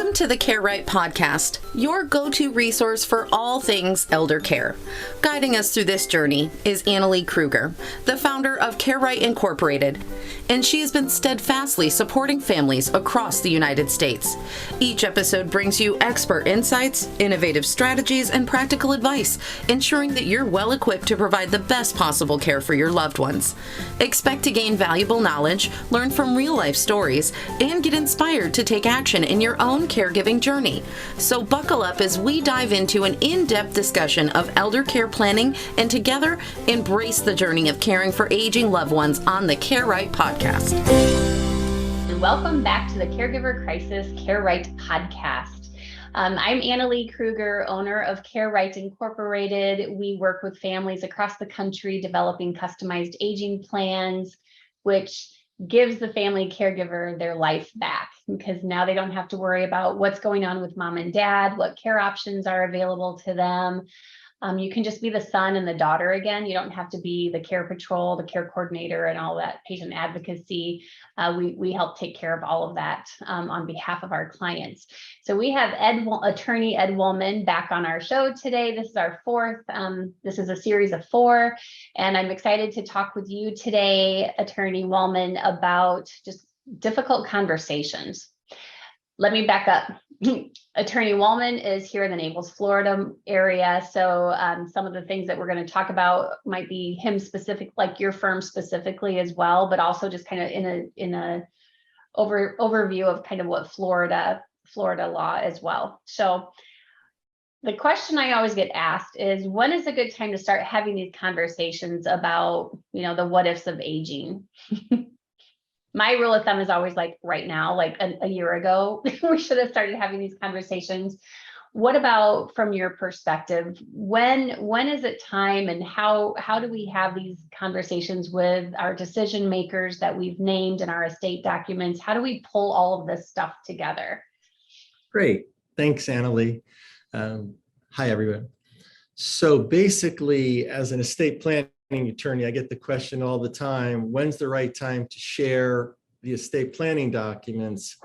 Welcome to the Care Right podcast, your go-to resource for all things elder care. Guiding us through this journey is Annalee Kruger, the founder of Care Right Incorporated, and she has been steadfastly supporting families across the United States. Each episode brings you expert insights, innovative strategies, and practical advice, ensuring that you're well equipped to provide the best possible care for your loved ones. Expect to gain valuable knowledge, learn from real-life stories, and get inspired to take action in your own caregiving journey. So buckle up as we dive into an in-depth discussion of elder care planning and together embrace the journey of caring for aging loved ones on the Care Right podcast. Welcome back to the Caregiver Crisis Care Right podcast. I'm Annalee Kruger, owner of Care Right Incorporated. We work with families across the country developing customized aging plans, which gives the family caregiver their life back, because now they don't have to worry about what's going on with mom and dad, what care options are available to them. You can just be the son and the daughter again. You don't have to be the care patrol, the care coordinator, and all that patient advocacy. We help take care of all of that on behalf of our clients. So we have attorney Ed Wollman back on our show today. This is our fourth. This is a series of 4, and I'm excited to talk with you today, Attorney Wollman, about just difficult conversations. Let me back up. Attorney Wollman is here in the Naples, Florida area. So some of the things that we're going to talk about might be him specific, like your firm specifically as well, but also just kind of in a overview of kind of what Florida law as well. So the question I always get asked is, when is a good time to start having these conversations about, the what ifs of aging? My rule of thumb is always like right now, like a year ago, we should have started having these conversations. What about from your perspective? When is it time, and how do we have these conversations with our decision makers that we've named in our estate documents? How do we pull all of this stuff together? Great. Thanks, Annalee. Hi, everyone. So basically, as an estate planning attorney, I get the question all the time: when's the right time to share the estate planning documents?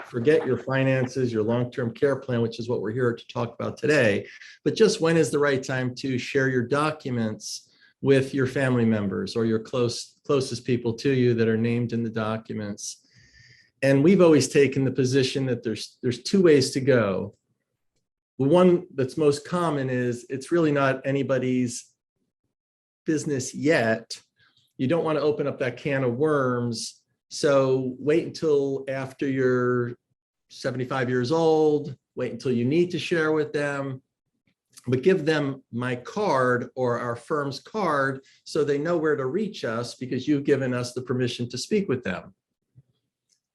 Forget your finances, your long-term care plan, which is what we're here to talk about today, but just when is the right time to share your documents with your family members or your closest people to you that are named in the documents. And we've always taken the position that there's 2 ways to go. The one that's most common is it's really not anybody's business yet. You don't want to open up that can of worms. So wait until after you're 75 years old, wait until you need to share with them, but give them my card or our firm's card so they know where to reach us, because you've given us the permission to speak with them.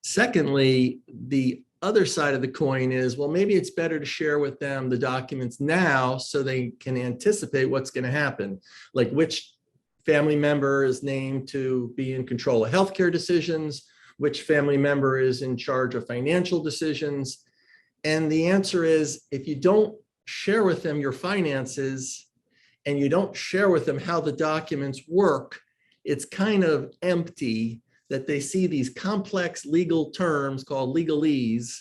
Secondly, the other side of the coin is, well, maybe it's better to share with them the documents now so they can anticipate what's going to happen, like which family member is named to be in control of healthcare decisions, which family member is in charge of financial decisions. And the answer is, if you don't share with them your finances and you don't share with them how the documents work, it's kind of empty that they see these complex legal terms called legalese,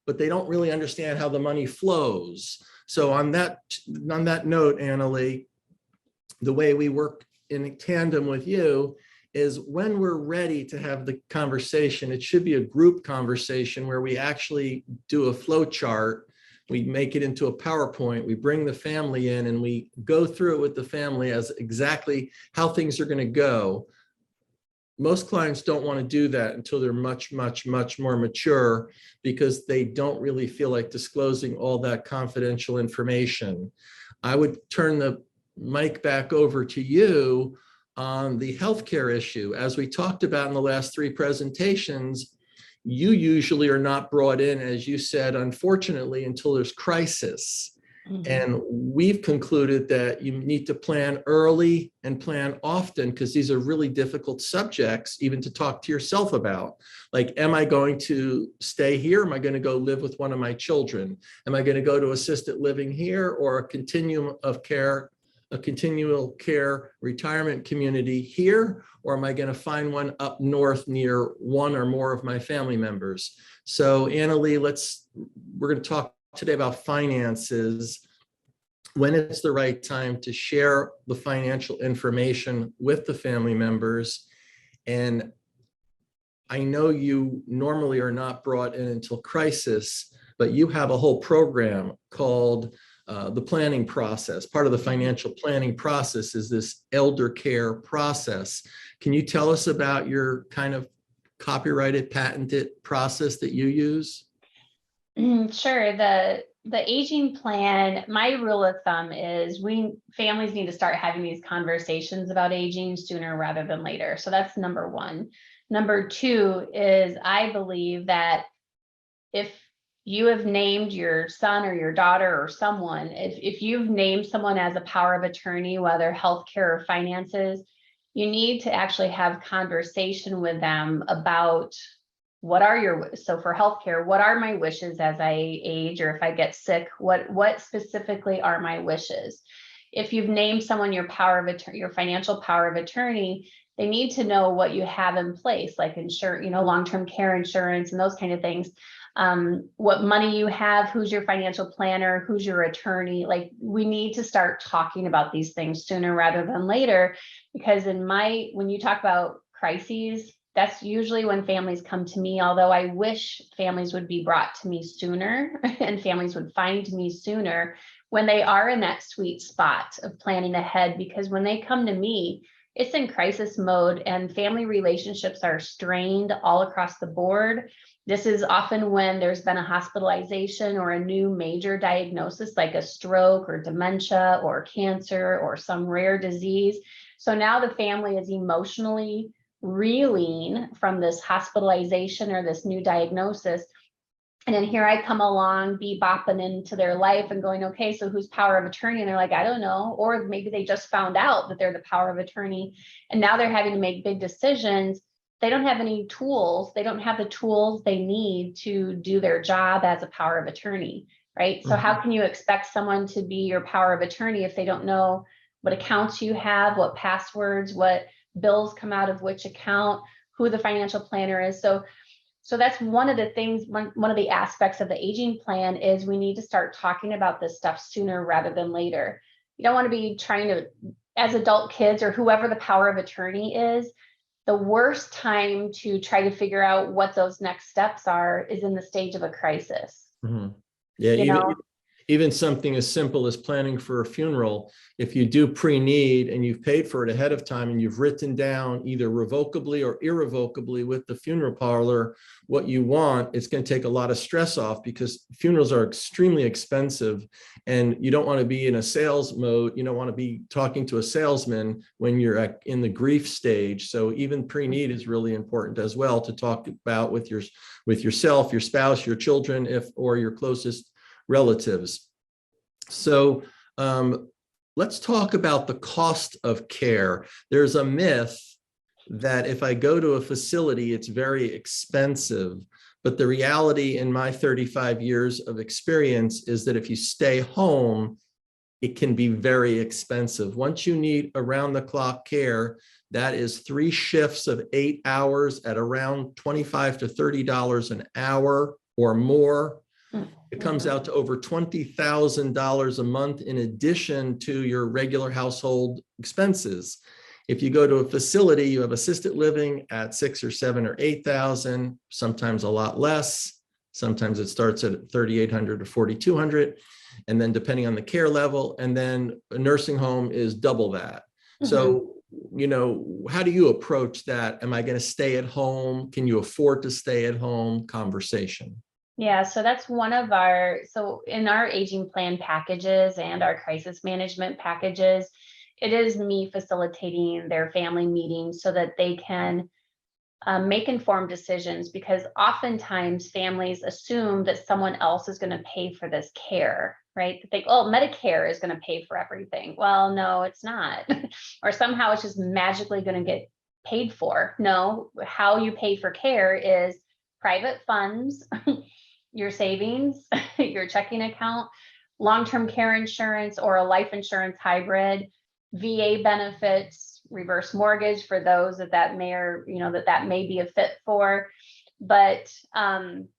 but they don't really understand how the money flows. So on that note, Annalee, the way we work in tandem with you is, when we're ready to have the conversation, it should be a group conversation where we actually do a flow chart. We make it into a PowerPoint, we bring the family in and we go through it with the family as exactly how things are going to go. Most clients don't want to do that until they're much, much, much more mature, because they don't really feel like disclosing all that confidential information. I would turn the mic back over to you on the healthcare issue. As we talked about in the last 3 presentations, you usually are not brought in, as you said, unfortunately, until there's crisis. Mm-hmm. And we've concluded that you need to plan early and plan often, because these are really difficult subjects even to talk to yourself about. Like, am I going to stay here? Am I going to go live with one of my children? Am I going to go to assisted living here or a continuum of care a continual care retirement community here, or am I going to find one up north near one or more of my family members? So Annalee, we're going to talk today about finances, when it's the right time to share the financial information with the family members. And I know you normally are not brought in until crisis, but you have a whole program called the planning process. Part of the financial planning process is this elder care process. Can you tell us about your kind of copyrighted, patented process that you use? Sure. The aging plan, my rule of thumb is families need to start having these conversations about aging sooner rather than later. So that's number one. Number two is I believe that if you have named your son or your daughter or someone, if you've named someone as a power of attorney, whether healthcare or finances, you need to actually have conversation with them about so for healthcare, what are my wishes as I age, or if I get sick, what specifically are my wishes? If you've named someone your financial power of attorney, they need to know what you have in place, like long-term care insurance and those kind of things. What money you have, who's your financial planner, who's your attorney. Like, we need to start talking about these things sooner rather than later, because when you talk about crises, that's usually when families come to me, although I wish families would be brought to me sooner and families would find me sooner when they are in that sweet spot of planning ahead, because when they come to me, it's in crisis mode and family relationships are strained all across the board. This is often when there's been a hospitalization or a new major diagnosis, like a stroke or dementia or cancer or some rare disease. So now the family is emotionally reeling from this hospitalization or this new diagnosis. And then here I come along, bebopping into their life and going, okay, so who's power of attorney? And they're like, I don't know. Or maybe they just found out that they're the power of attorney. And now they're having to make big decisions. They don't have any tools. They don't have the tools they need to do their job as a power of attorney, right? So how can you expect someone to be your power of attorney if they don't know what accounts you have, what passwords, what bills come out of which account, who the financial planner is? So that's one of the things, one of the aspects of the aging plan is we need to start talking about this stuff sooner rather than later. You don't want to be trying to, as adult kids or whoever the power of attorney is, the worst time to try to figure out what those next steps are is in the stage of a crisis. Mm-hmm. Yeah, even something as simple as planning for a funeral, if you do pre-need and you've paid for it ahead of time and you've written down either revocably or irrevocably with the funeral parlor what you want, it's going to take a lot of stress off, because funerals are extremely expensive and you don't want to be in a sales mode. You don't want to be talking to a salesman when you're in the grief stage. So even pre-need is really important as well to talk about with yourself, your spouse, your children, or your closest relatives. So let's talk about the cost of care. There's a myth that if I go to a facility, it's very expensive. But the reality in my 35 years of experience is that if you stay home, it can be very expensive. Once you need around-the-clock care, that is 3 shifts of 8 hours at around $25 to $30 an hour or more. It comes out to over $20,000 a month in addition to your regular household expenses. If you go to a facility, you have assisted living at 6 or 7 or 8,000, sometimes a lot less. Sometimes it starts at 3,800 to 4,200, and then depending on the care level, and then a nursing home is double that. So, how do you approach that? Am I going to stay at home? Can you afford to stay at home? Conversation. Yeah, so that's so in our aging plan packages and our crisis management packages, it is me facilitating their family meetings so that they can make informed decisions, because oftentimes families assume that someone else is going to pay for this care, right? They think, oh, Medicare is going to pay for everything. Well, no, it's not. Or somehow it's just magically going to get paid for. No, how you pay for care is private funds, your savings, your checking account, long-term care insurance, or a life insurance hybrid, VA benefits, reverse mortgage for those that may or, that may be a fit for. But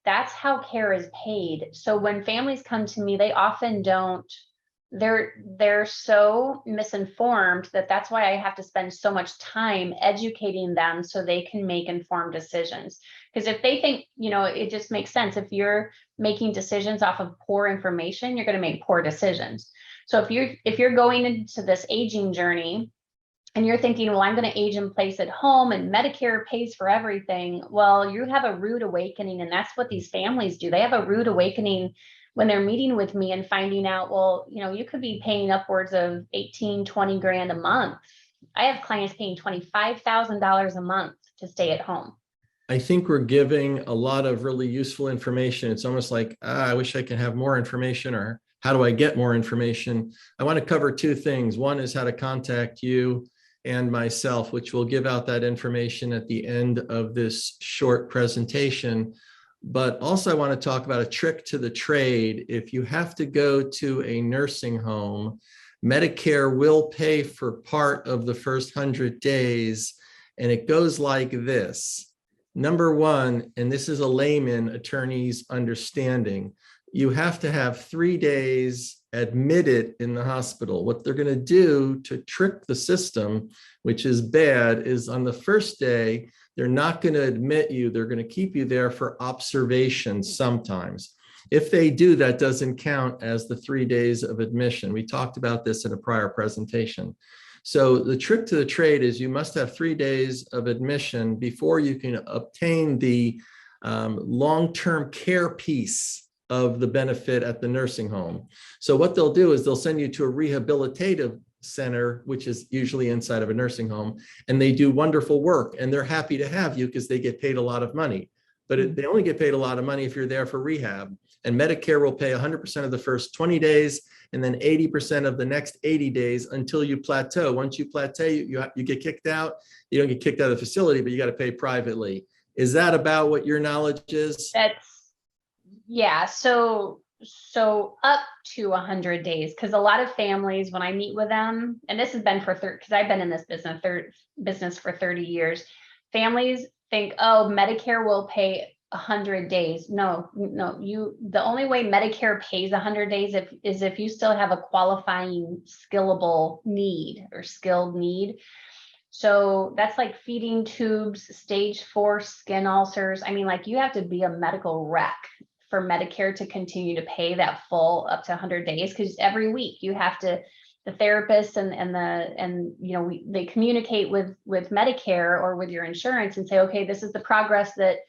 that's how care is paid. So when families come to me, they often don't, they're so misinformed that's why I have to spend so much time educating them so they can make informed decisions. Because if they think, it just makes sense. If you're making decisions off of poor information, you're going to make poor decisions. So if you're going into this aging journey and you're thinking, well, I'm going to age in place at home and Medicare pays for everything. Well, you have a rude awakening. And that's what these families do. They have a rude awakening when they're meeting with me and finding out, well, you could be paying upwards of 18, 20 grand a month. I have clients paying $25,000 a month to stay at home. I think we're giving a lot of really useful information. It's almost like, I wish I could have more information, or how do I get more information? I want to cover two things. One is how to contact you and myself, which will give out that information at the end of this short presentation. But also I want to talk about a trick to the trade. If you have to go to a nursing home, Medicare will pay for part of the first 100 days. And it goes like this. Number one, and this is a layman attorney's understanding, you have to have 3 days admitted in the hospital. What they're going to do to trick the system, which is bad, is on the first day, they're not going to admit you. They're going to keep you there for observation sometimes. If they do, that doesn't count as the 3 days of admission. We talked about this in a prior presentation. So the trick to the trade is you must have 3 days of admission before you can obtain the long-term care piece of the benefit at the nursing home. So what they'll do is they'll send you to a rehabilitative center, which is usually inside of a nursing home, and they do wonderful work, and they're happy to have you because they get paid a lot of money. But they only get paid a lot of money if you're there for rehab. And Medicare will pay 100% of the first 20 days and then 80% of the next 80 days until you plateau. Once you plateau, you get kicked out. You don't get kicked out of the facility, but you got to pay privately. Is that about what your knowledge is? Yeah. So up to 100 days, because a lot of families, when I meet with them, and this has been because I've been in this business for 30 years, families think, oh, Medicare will pay 100 days. No, the only way Medicare pays 100 days is if you still have a qualifying skillable need or skilled need. So that's like feeding tubes, stage 4 skin ulcers. I mean, like, you have to be a medical wreck for Medicare to continue to pay that full up to 100 days, because every week you have to, the therapist they communicate with Medicare or with your insurance and say, okay, this is the progress that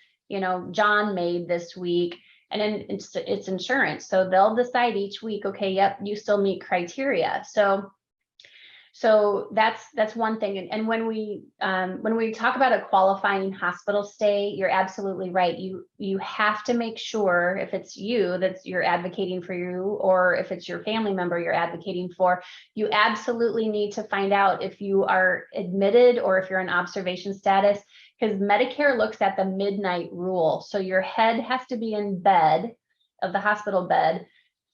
John made this week, and then it's insurance, so they'll decide each week, okay, yep, you still meet criteria. So that's one thing. And when we talk about a qualifying hospital stay, you're absolutely right. You have to make sure, if it's you that you're advocating for you, or if it's your family member you're advocating for, you absolutely need to find out if you are admitted or if you're in observation status, because Medicare looks at the midnight rule. So your head has to be in bed, of the hospital bed,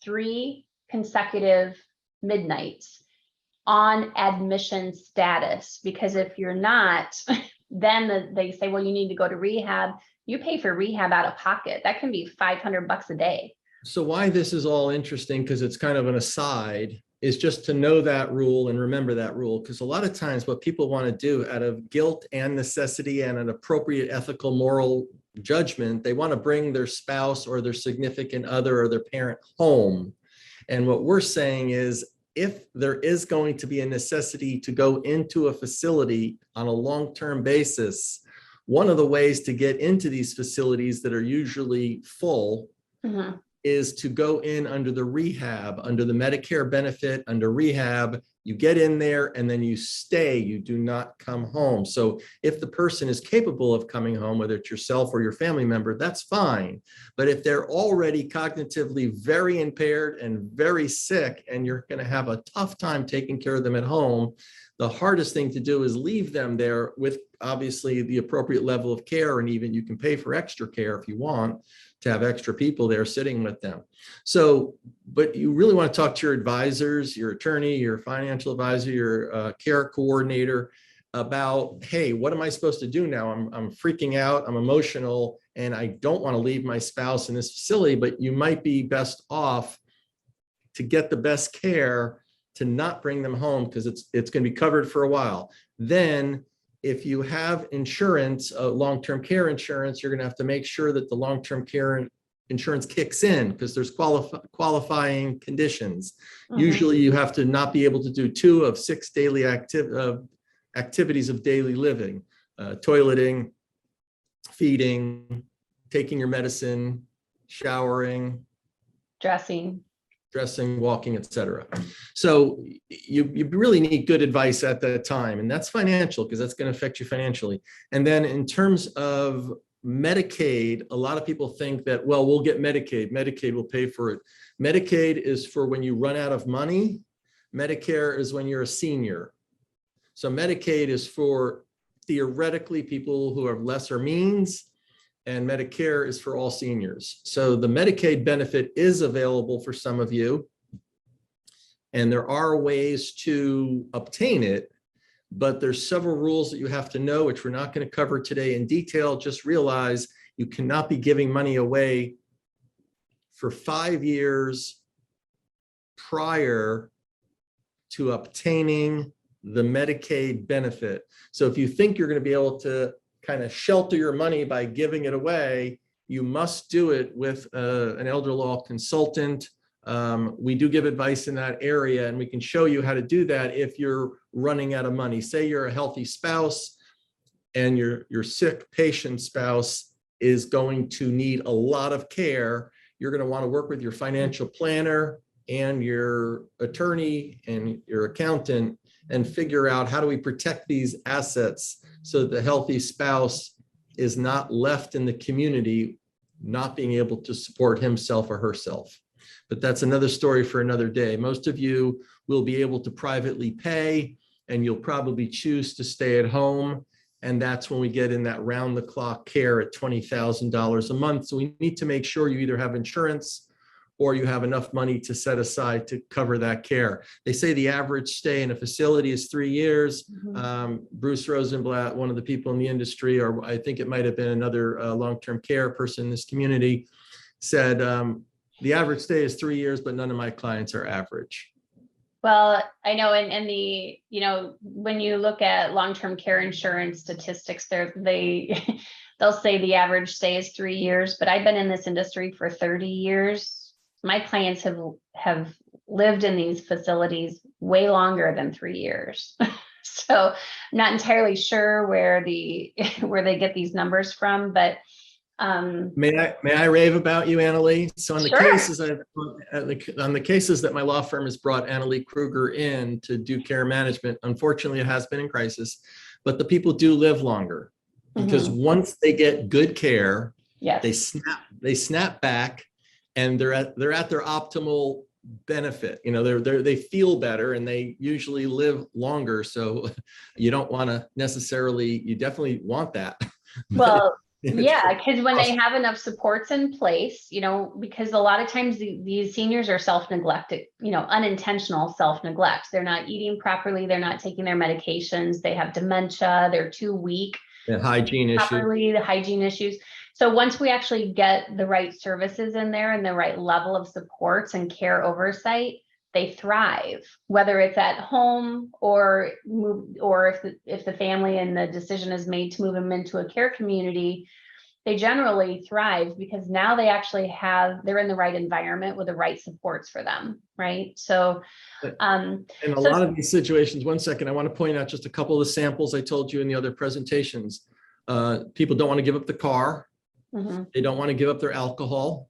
3 consecutive midnights on admission status, because if you're not, then they say, well, you need to go to rehab. You pay for rehab out of pocket. That can be $500 a day. So why this is all interesting, because it's kind of an aside, is just to know that rule and remember that rule. Because a lot of times what people want to do out of guilt and necessity and an appropriate ethical moral judgment, they want to bring their spouse or their significant other or their parent home. And what we're saying is, if there is going to be a necessity to go into a facility on a long-term basis, one of the ways to get into these facilities that are usually full is to go in under the rehab, under the Medicare benefit, under rehab. You get in there and then you stay, you do not come home. So if the person is capable of coming home, whether it's yourself or your family member, that's fine. But if they're already cognitively very impaired and very sick, and you're going to have a tough time taking care of them at home, the hardest thing to do is leave them there with obviously the appropriate level of care, and even you can pay for extra care if you want. to have extra people there sitting with them. So, but you really want to talk to your advisors, your attorney, your financial advisor, your care coordinator about, hey, what am I supposed to do now? I'm freaking out, I'm emotional, and I don't want to leave my spouse in this facility, but you might be best off to get the best care to not bring them home, because it's going to be covered for a while. Then if you have insurance, long-term care insurance, you're going to have to make sure that the long-term care insurance kicks in, because there's qualifying conditions. Usually you have to not be able to do 2 of 6 daily activities of daily living: toileting, feeding, taking your medicine, showering, Dressing, walking, etc. So you really need good advice at that time, and that's financial, because that's going to affect you financially. And then in terms of Medicaid, a lot of people think that, well, we'll get Medicaid. Medicaid will pay for it. Medicaid is for when you run out of money. Medicare is when you're a senior. So Medicaid is for theoretically people who have lesser means, and Medicare is for all seniors. So the Medicaid benefit is available for some of you, and there are ways to obtain it, but there's several rules that you have to know, which we're not going to cover today in detail. Just realize you cannot be giving money away for 5 years prior to obtaining the Medicaid benefit. So if you think you're going to be able to kind of shelter your money by giving it away, you must do it with an elder law consultant. We do give advice in that area, and we can show you how to do that if you're running out of money. Say you're a healthy spouse and your sick patient spouse is going to need a lot of care. You're going to want to work with your financial planner and your attorney and your accountant and figure out, how do we protect these assets so that the healthy spouse is not left in the community not being able to support himself or herself. But that's another story for another day. Most of you will be able to privately pay, and you'll probably choose to stay at home. And that's when we get in that round-the-clock care at $20,000 a month. So we need to make sure you either have insurance or you have enough money to set aside to cover that care. They say the average stay in a facility is 3 years. Bruce Rosenblatt, one of the people in the industry, or I think it might have been another long-term care person in this community, said the average stay is 3 years, but none of my clients are average. Well, I know, and the, when you look at long-term care insurance statistics, they'll say the average stay is 3 years, but I've been in this industry for 30 years. My clients have lived in these facilities way longer than 3 years. So I'm not entirely sure where they get these numbers from, but may I rave about you, Annalee? So on the sure. cases that my law firm has brought Annalee Kruger in to do care management, unfortunately it has been in crisis, but the people do live longer, because once they get good care, yes, they snap back, and they're at their optimal benefit. They feel better, and they usually live longer. So you don't want to necessarily, you definitely want that. Well, yeah, because when they have enough supports in place, because a lot of times these seniors are self-neglected, unintentional self-neglect. They're not eating properly. They're not taking their medications. They have dementia. They're too weak. The hygiene issues. So once we actually get the right services in there and the right level of supports and care oversight, they thrive, whether it's at home or if the family and the decision is made to move them into a care community, they generally thrive, because now they actually they're in the right environment with the right supports for them, right? So in a lot of these situations, one second, I want to point out just a couple of the samples I told you in the other presentations. People don't want to give up the car. They don't want to give up their alcohol.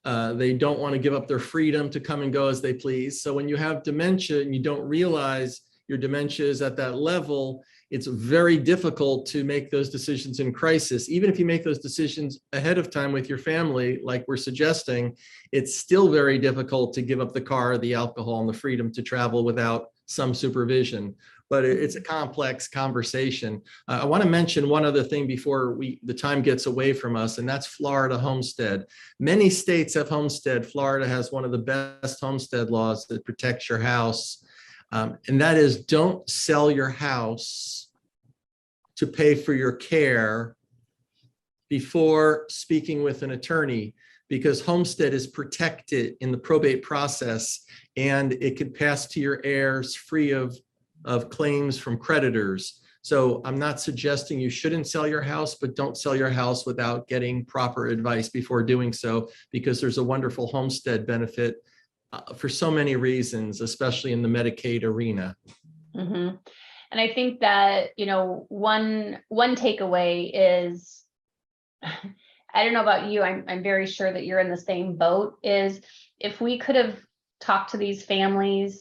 They don't want to give up their freedom to come and go as they please. So when you have dementia and you don't realize your dementia is at that level, it's very difficult to make those decisions in crisis. Even if you make those decisions ahead of time with your family, like we're suggesting, it's still very difficult to give up the car, the alcohol, and the freedom to travel without some supervision, but it's a complex conversation. I want to mention one other thing before the time gets away from us, and that's Florida homestead. Many states have homestead. Florida has one of the best homestead laws that protects your house. And that is, don't sell your house to pay for your care before speaking with an attorney, because homestead is protected in the probate process and it could pass to your heirs free of claims from creditors. So I'm not suggesting you shouldn't sell your house, but don't sell your house without getting proper advice before doing so, because there's a wonderful homestead benefit for so many reasons, especially in the Medicaid arena. Mm-hmm. And I think that, one takeaway is, I don't know about you, I'm very sure that you're in the same boat, is if we could have talked to these families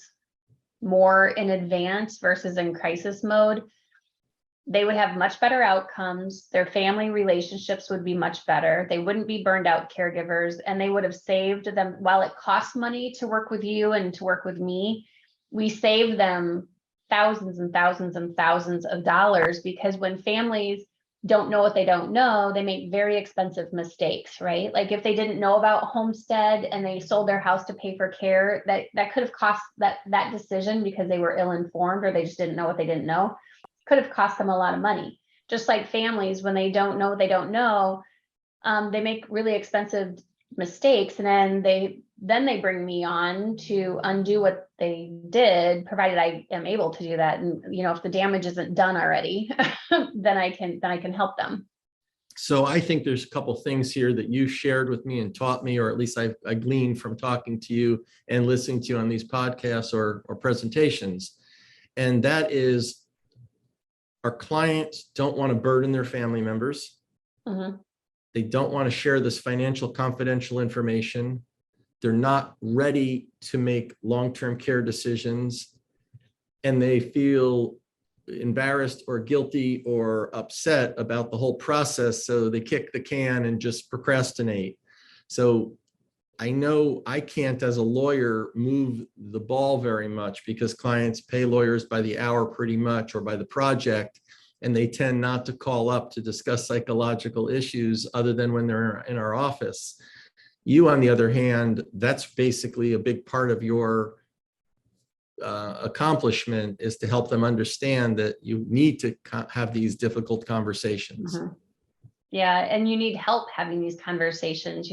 more in advance versus in crisis mode, they would have much better outcomes. Their family relationships would be much better. They wouldn't be burned out caregivers, and they would have saved them. While it costs money to work with you and to work with me, we save them thousands and thousands and thousands of dollars, because when families don't know what they don't know, they make very expensive mistakes, right? Like if they didn't know about homestead and they sold their house to pay for care, that could have cost that decision, because they were ill-informed or they just didn't know what they didn't know, could have cost them a lot of money. Just like families, when they don't know what they don't know, they make really expensive mistakes, and then they bring me on to undo what they did, provided I am able to do that. And if the damage isn't done already, then I can help them. So I think there's a couple things here that you shared with me and taught me, or at least I gleaned from talking to you and listening to you on these podcasts or presentations. And that is, our clients don't want to burden their family members. Mm-hmm. They don't want to share this financial confidential information. They're not ready to make long-term care decisions, and they feel embarrassed or guilty or upset about the whole process. So they kick the can and just procrastinate. So I know I can't, as a lawyer, move the ball very much, because clients pay lawyers by the hour pretty much, or by the project, and they tend not to call up to discuss psychological issues other than when they're in our office. You, on the other hand, that's basically a big part of your accomplishment, is to help them understand that you need to have these difficult conversations. Mm-hmm. Yeah, and you need help having these conversations.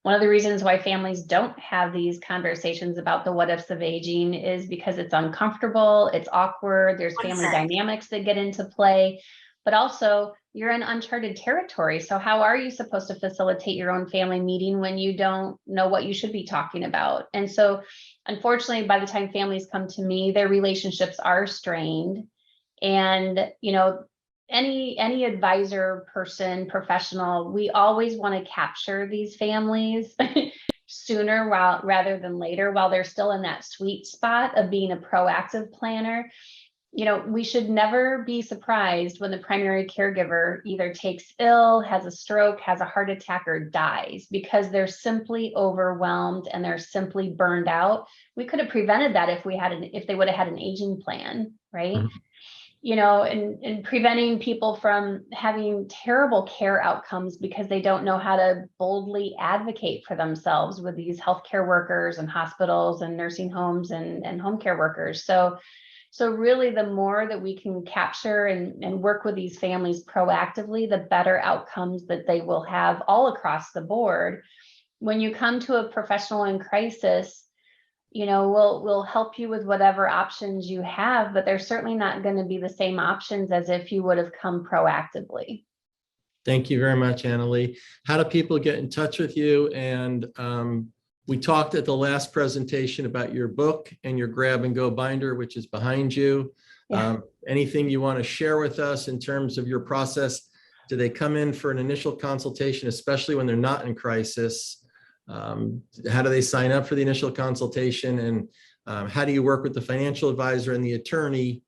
One of the reasons why families don't have these conversations about the what ifs of aging is because it's uncomfortable, it's awkward, there's family dynamics that get into play, but also you're in uncharted territory. So how are you supposed to facilitate your own family meeting when you don't know what you should be talking about? And so unfortunately, by the time families come to me, their relationships are strained. And, any advisor, person, professional, we always want to capture these families sooner rather than later, while they're still in that sweet spot of being a proactive planner. We should never be surprised when the primary caregiver either takes ill, has a stroke, has a heart attack, or dies, because they're simply overwhelmed and they're simply burned out. We could have prevented that if they would have had an aging plan, right? Mm-hmm. And preventing people from having terrible care outcomes because they don't know how to boldly advocate for themselves with these healthcare workers and hospitals and nursing homes and home care workers. So really, the more that we can capture and work with these families proactively, the better outcomes that they will have all across the board. When you come to a professional in crisis, we'll help you with whatever options you have, but they're certainly not going to be the same options as if you would have come proactively. Thank you very much, Annalee. How do people get in touch with you? And we talked at the last presentation about your book and your grab and go binder, which is behind you. Yeah. Anything you want to share with us in terms of your process? Do they come in for an initial consultation, especially when they're not in crisis? How do they sign up for the initial consultation? And how do you work with the financial advisor and the attorney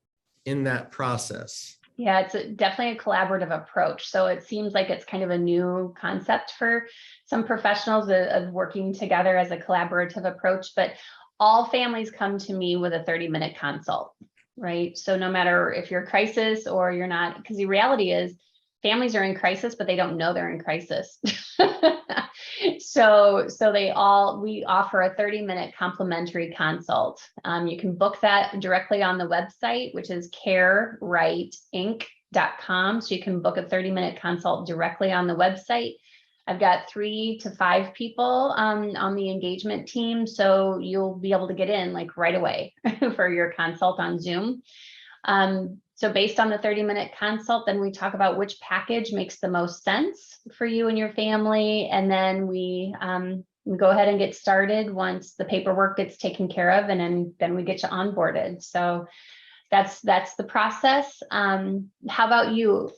in that process? Yeah, it's definitely a collaborative approach. So it seems like it's kind of a new concept for some professionals of working together as a collaborative approach. But all families come to me with a 30-minute consult, right? So no matter if you're crisis or you're not, because the reality is families are in crisis, but they don't know they're in crisis. So we offer a 30-minute complimentary consult. You can book that directly on the website, which is carerightinc.com. So you can book a 30-minute consult directly on the website. I've got 3 to 5 people on the engagement team, so you'll be able to get in like right away for your consult on Zoom. So based on the 30-minute consult, then we talk about which package makes the most sense for you and your family, and then we go ahead and get started once the paperwork gets taken care of, and then we get you onboarded. So that's the process. How about you?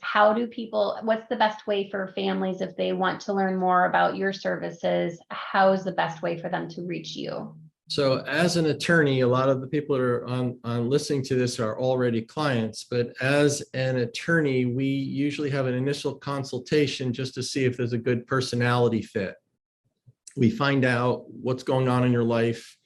What's the best way for families if they want to learn more about your services? How is the best way for them to reach you? So as an attorney, a lot of the people that are on listening to this are already clients, but as an attorney, we usually have an initial consultation just to see if there's a good personality fit. We find out what's going on in your life,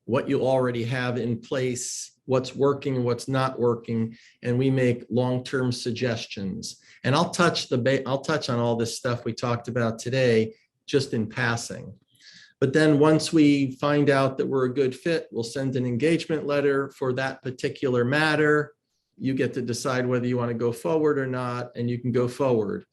what you already have in place, what's working, what's not working, and we make long-term suggestions. And I'll touch on all this stuff we talked about today, just in passing. But then once we find out that we're a good fit, we'll send an engagement letter for that particular matter. You get to decide whether you want to go forward or not, and you can go forward.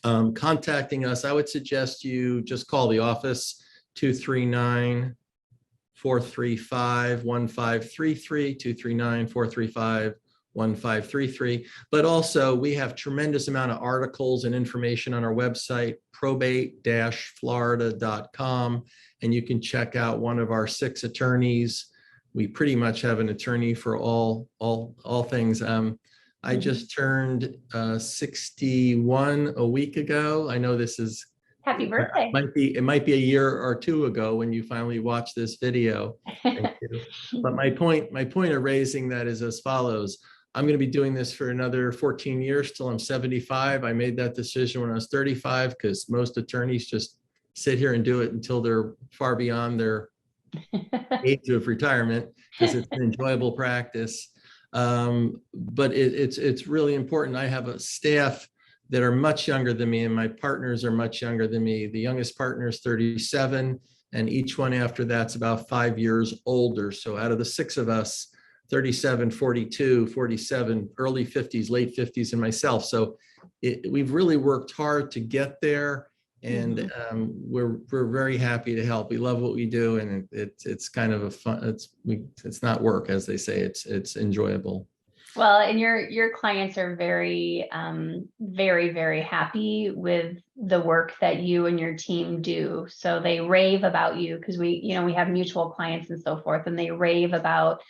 Contacting us, I would suggest you just call the office, 239-435-1533, 239-435-1533. But also we have tremendous amount of articles and information on our website, probate-florida.com, and you can check out one of our 6 attorneys. We pretty much have an attorney for all things. I just turned 61 a week ago. I know this is Happy birthday. It might be a year or 2 ago when you finally watch this video. Thank you. But my point of raising that is as follows. I'm going to be doing this for another 14 years till I'm 75. I made that decision when I was 35 because most attorneys just sit here and do it until they're far beyond their age of retirement because it's an enjoyable practice. But it's really important. I have a staff that are much younger than me, and my partners are much younger than me. The youngest partner is 37, and each one after that's about 5 years older. So out of the 6 of us, 37, 42, 47, early 50s, late 50s, and myself. So we've really worked hard to get there, and we're very happy to help. We love what we do, and it's kind of a fun. It's not work, as they say. It's enjoyable. Well, and your clients are very, very, very happy with the work that you and your team do. So they rave about you because we have mutual clients and so forth, and they rave about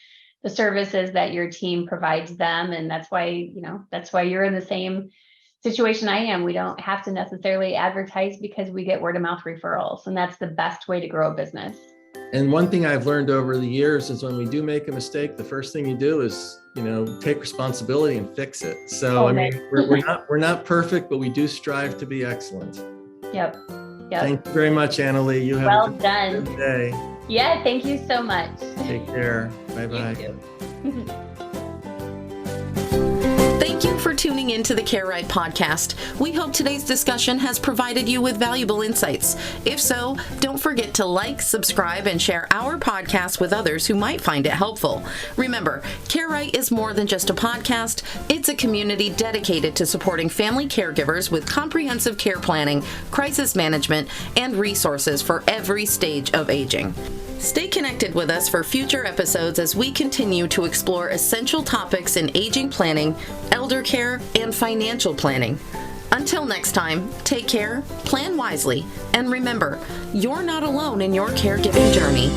the services that your team provides them. And that's why you're in the same situation I am. We don't have to necessarily advertise because we get word of mouth referrals, and that's the best way to grow a business. And one thing I've learned over the years is when we do make a mistake, the first thing you do is, take responsibility and fix it. So, we're not perfect, but we do strive to be excellent. Yep. Thank you very much, Annalee. You have well done. Good day. Yeah, thank you so much. Take care. Bye-bye. You too. Thank you for tuning in to the Care Right podcast. We hope today's discussion has provided you with valuable insights. If so, don't forget to like, subscribe, and share our podcast with others who might find it helpful. Remember, Care Right is more than just a podcast. It's a community dedicated to supporting family caregivers with comprehensive care planning, crisis management, and resources for every stage of aging. Stay connected with us for future episodes as we continue to explore essential topics in aging planning, elder care, and financial planning. Until next time, take care, plan wisely, and remember, you're not alone in your caregiving journey.